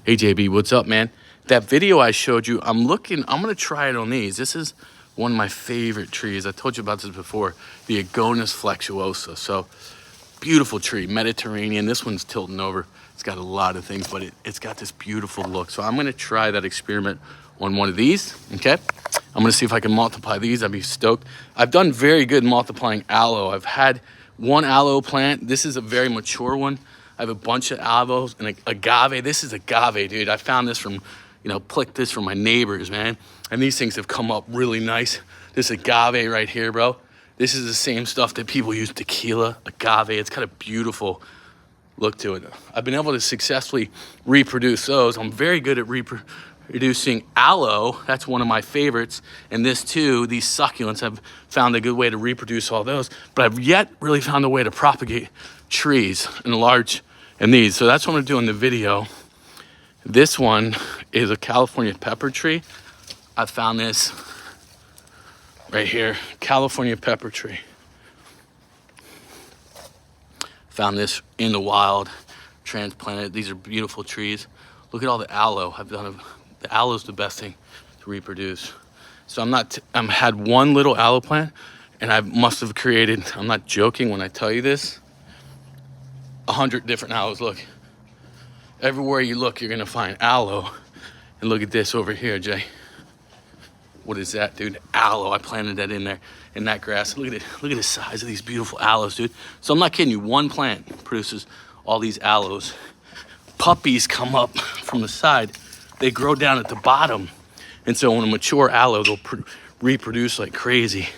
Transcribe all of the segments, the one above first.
Hey JB, what's up, man? That video I showed you, I'm gonna try it on these. This is one of my favorite trees. I told you about this before, the Agonis Flexuosa. So beautiful tree, Mediterranean. This one's tilting over. It's got a lot of things, but it's got this beautiful look. So I'm gonna try that experiment on one of these, okay? I'm gonna see if I can multiply these. I'd be stoked. I've done very good multiplying aloe. I've had one aloe plant. This is a very mature one. I have a bunch of aloes and agave. This is agave, dude. I found this from, plucked this from my neighbors, man. And these things have come up really nice. This agave right here, bro. This is the same stuff that people use tequila, agave. It's got a beautiful look to it. I've been able to successfully reproduce those. I'm very good at reproducing aloe. That's one of my favorites. And this too, these succulents, I've found a good way to reproduce all those. But I've yet really found a way to propagate trees and these. So that's what I'm gonna do in the video. This one is a California pepper tree. I found this right here, California pepper tree. Found this in the wild, transplanted. These are beautiful trees. Look at all the aloe. The aloe is the best thing to reproduce. So I'm had one little aloe plant, and I must have created, I'm not joking when I tell you this, 100 different aloes. Look, everywhere you look, you're gonna find aloe. And look at this over here, Jay. What is that, dude? Aloe. I planted that in there, in that grass. Look at it. Look at the size of these beautiful aloes, dude. So I'm not kidding you. One plant produces all these aloes. Puppies come up from the side. They grow down at the bottom. And so when a mature aloe, they'll reproduce like crazy.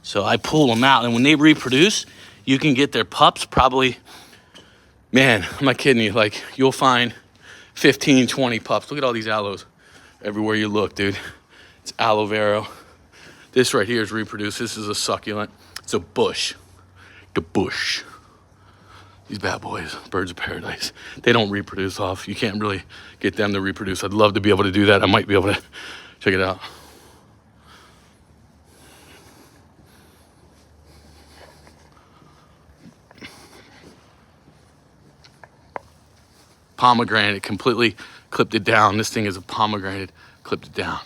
So I pull them out. And when they reproduce, you can get their pups probably, man, I'm not kidding you. Like, you'll find 15, 20 pups. Look at all these aloes everywhere you look, dude. It's aloe vera. This right here is reproduced. This is a succulent. It's a bush. The bush. These bad boys, birds of paradise. They don't reproduce off. You can't really get them to reproduce. I'd love to be able to do that. I might be able to check it out. Pomegranate, completely clipped it down. This thing is a pomegranate, clipped it down.